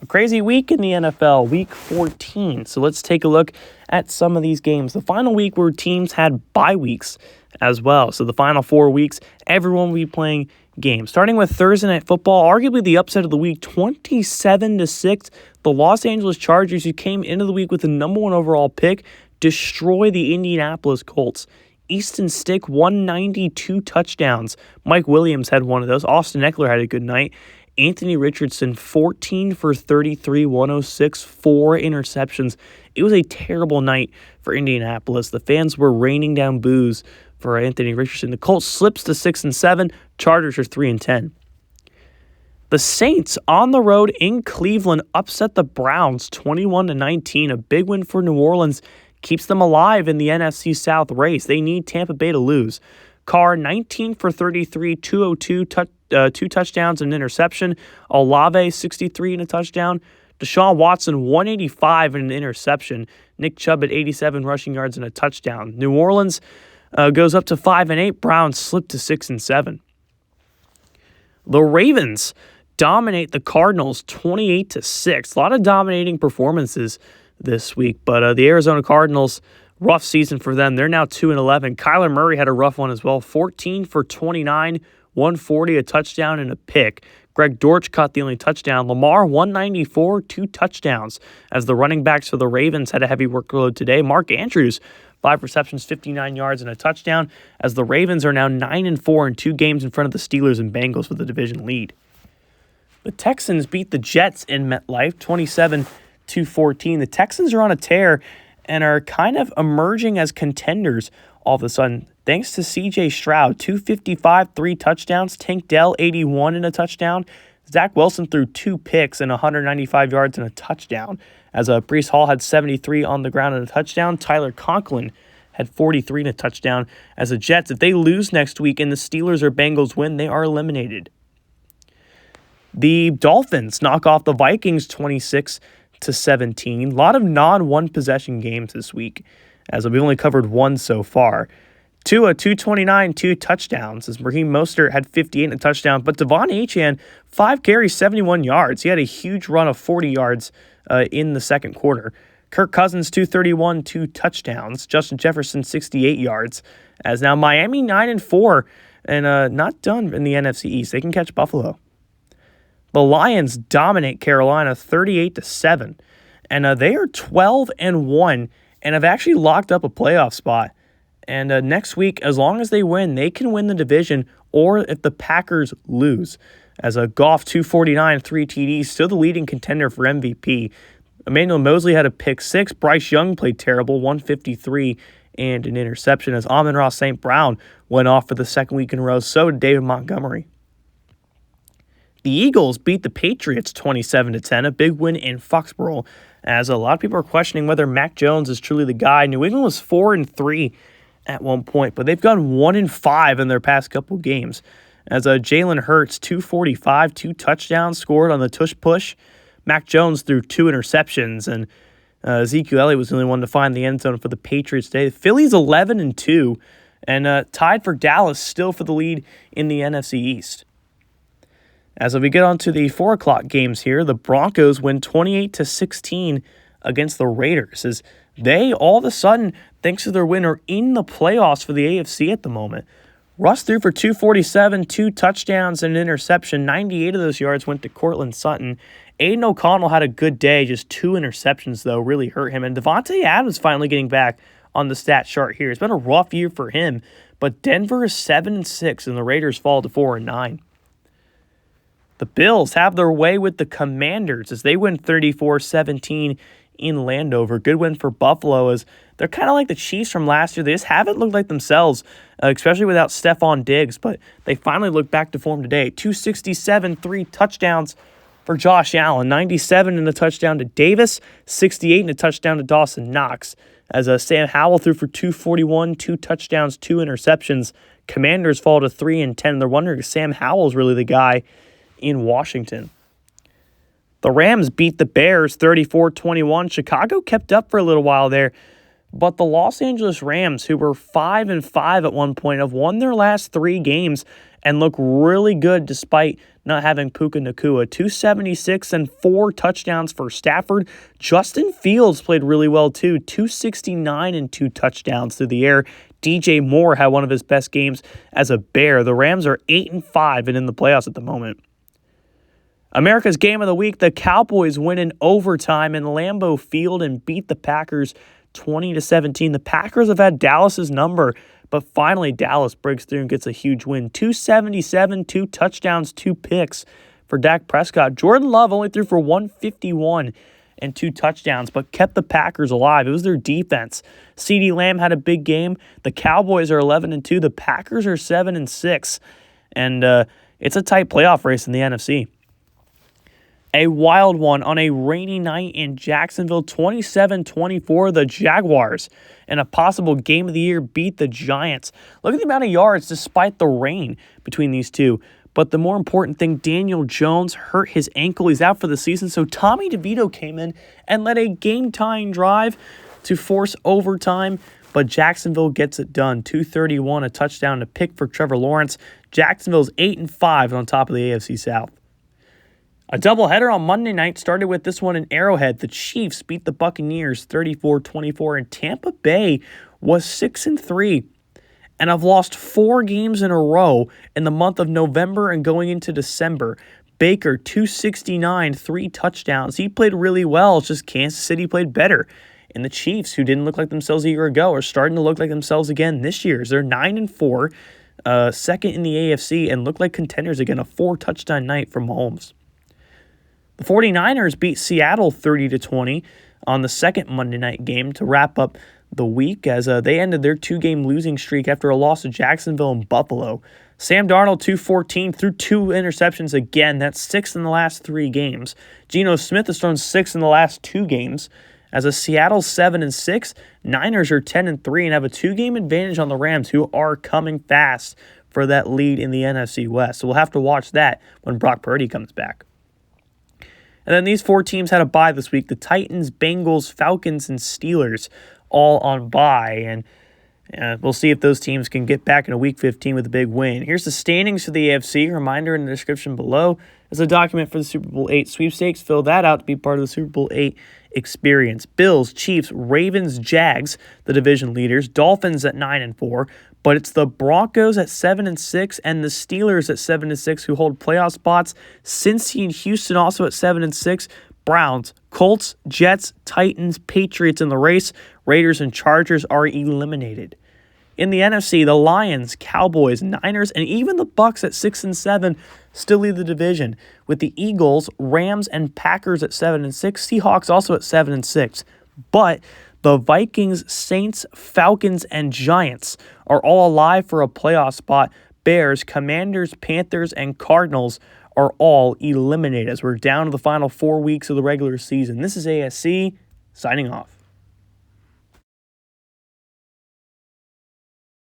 A crazy week in the NFL, week 14. So let's take a look at some of these games. The final week where teams had bye weeks as well. So the final 4 weeks, everyone will be playing games. Starting with Thursday Night Football, arguably the upset of the week, 27-6. The Los Angeles Chargers, who came into the week with the number 1 overall pick, destroy the Indianapolis Colts. Easton Stick, 192 touchdowns. Mike Williams had one of those. Austin Eckler had a good night. Anthony Richardson, 14 for 33, 106, 4 interceptions. It was a terrible night for Indianapolis. The fans were raining down boos for Anthony Richardson. The Colts slips to 6-7. Chargers are 3-10. The Saints on the road in Cleveland upset the Browns 21-19. A big win for New Orleans keeps them alive in the NFC South race. They need Tampa Bay to lose. Carr, 19 for 33, 202, 2 touchdowns and an interception. Olave, 63 and a touchdown. Deshaun Watson, 185 and an interception. Nick Chubb at 87 rushing yards and a touchdown. New Orleans goes up to 5-8. Browns slip to 6-7. The Ravens dominate the Cardinals 28-6. A lot of dominating performances this week, but the Arizona Cardinals, rough season for them. They're now 2-11. Kyler Murray had a rough one as well. 14 for 29, 140, a touchdown and a pick. Greg Dortch caught the only touchdown. Lamar, 194, 2 touchdowns. As the running backs for the Ravens had a heavy workload today. Mark Andrews, 5 receptions, 59 yards and a touchdown. As the Ravens are now 9-4 in 2 games in front of the Steelers and Bengals with the division lead. The Texans beat the Jets in MetLife, 27-14. The Texans are on a tear and are kind of emerging as contenders all of a sudden. Thanks to C.J. Stroud, 255, 3 touchdowns. Tank Dell, 81 and a touchdown. Zach Wilson threw 2 picks and 195 yards and a touchdown. As Breece Hall had 73 on the ground and a touchdown. Tyler Conklin had 43 and a touchdown. As the Jets, if they lose next week and the Steelers or Bengals win, they are eliminated. The Dolphins knock off the Vikings 26-17. A lot of non-one possession games this week, as we've only covered one so far. Tua, 229, 2 touchdowns, as Raheem Mostert had 58 and a touchdown. But Devon Achane, 5 carries, 71 yards. He had a huge run of 40 yards in the second quarter. Kirk Cousins, 231, 2 touchdowns. Justin Jefferson, 68 yards. As now Miami, 9-4, and not done in the NFC East. They can catch Buffalo. The Lions dominate Carolina 38-7, and they are 12-1 and have actually locked up a playoff spot. And next week, as long as they win, they can win the division, or if the Packers lose. As Goff, 249, 3 TDs, still the leading contender for MVP. Emmanuel Mosley had a pick 6. Bryce Young played terrible, 153 and an interception. As Amon-Ra St. Brown went off for the second week in a row, so did David Montgomery. The Eagles beat the Patriots 27-10, a big win in Foxborough, as a lot of people are questioning whether Mac Jones is truly the guy. New England was 4-3 at one point, but they've gone 1-5 in their past couple games. As Jalen Hurts, 245, 2 touchdowns scored on the tush push. Mac Jones threw 2 interceptions, and Ezekiel Elliott was the only one to find the end zone for the Patriots today. The Phillies 11-2, and tied for Dallas still for the lead in the NFC East. As we get on to the 4 o'clock games here, the Broncos win 28-16 against the Raiders, as they all of a sudden, thanks to their win, are in the playoffs for the AFC at the moment. Russ threw for 247, 2 touchdowns and an interception. 98 of those yards went to Cortland Sutton. Aiden O'Connell had a good day, just 2 interceptions, though, really hurt him. And Devontae Adams finally getting back on the stat chart here. It's been a rough year for him, but Denver is 7-6, and the Raiders fall to 4-9. The Bills have their way with the Commanders as they win 34-17 in Landover. Good win for Buffalo, as they're kind of like the Chiefs from last year. They just haven't looked like themselves, especially without Stephon Diggs, but they finally look back to form today. 267, 3 touchdowns for Josh Allen. 97 and a touchdown to Davis, 68 and a touchdown to Dawson Knox. As Sam Howell threw for 241, 2 touchdowns, 2 interceptions. Commanders fall to 3-10. They're wondering if Sam Howell's really the guy in Washington. The Rams beat the Bears 34-21. Chicago kept up for a little while there, but the Los Angeles Rams, who were 5-5 at one point, have won their last 3 games and look really good despite not having Puka Nacua. 276 and 4 touchdowns for Stafford. Justin Fields played really well too. 269 and 2 touchdowns through the air. DJ Moore had one of his best games as a Bear. The Rams are 8-5 and in the playoffs at the moment. America's Game of the Week, the Cowboys win in overtime in Lambeau Field and beat the Packers 20-17. The Packers have had Dallas's number, but finally Dallas breaks through and gets a huge win. 277, 2 touchdowns, 2 picks for Dak Prescott. Jordan Love only threw for 151 and 2 touchdowns, but kept the Packers alive. It was their defense. CeeDee Lamb had a big game. The Cowboys are 11-2. The Packers are 7-6. And it's a tight playoff race in the NFC. A wild one on a rainy night in Jacksonville, 27-24. The Jaguars, in a possible game of the year, beat the Giants. Look at the amount of yards despite the rain between these two. But the more important thing, Daniel Jones hurt his ankle. He's out for the season. So Tommy DeVito came in and led a game-tying drive to force overtime. But Jacksonville gets it done. 231, a touchdown to pick for Trevor Lawrence. Jacksonville's 8-5 on top of the AFC South. A doubleheader on Monday night started with this one in Arrowhead. The Chiefs beat the Buccaneers 34-24, and Tampa Bay was 6-3 and have lost 4 games in a row in the month of November and going into December. Baker, 269, 3 touchdowns. He played really well. It's just Kansas City played better. And the Chiefs, who didn't look like themselves a year ago, are starting to look like themselves again this year. They're 9-4, second in the AFC, and look like contenders again. A 4-touchdown night from Mahomes. The 49ers beat Seattle 30-20 on the second Monday night game to wrap up the week as they ended their 2-game losing streak after a loss to Jacksonville and Buffalo. Sam Darnold, 214, threw 2 interceptions again. That's 6 in the last 3 games. Geno Smith has thrown 6 in the last 2 games. As a Seattle 7-6, Niners are 10-3 and have a 2-game advantage on the Rams, who are coming fast for that lead in the NFC West. So we'll have to watch that when Brock Purdy comes back. And then these 4 teams had a bye this week. The Titans, Bengals, Falcons, and Steelers all on bye. And we'll see if those teams can get back in a Week 15 with a big win. Here's the standings for the AFC. Reminder in the description below is a document for the Super Bowl VIII sweepstakes. Fill that out to be part of the Super Bowl VIII experience. Bills, Chiefs, Ravens, Jags, the division leaders. Dolphins at 9-4. But it's the Broncos at 7-6 and the Steelers at 7-6 who hold playoff spots. Cincy and Houston also at 7-6. Browns, Colts, Jets, Titans, Patriots in the race. Raiders and Chargers are eliminated. In the NFC, the Lions, Cowboys, Niners, and even the Bucs at 6-7 still lead the division, with the Eagles, Rams, and Packers at 7-6. Seahawks also at 7-6. But the Vikings, Saints, Falcons, and Giants are all alive for a playoff spot. Bears, Commanders, Panthers, and Cardinals are all eliminated as we're down to the final 4 weeks of the regular season. This is ASC, signing off.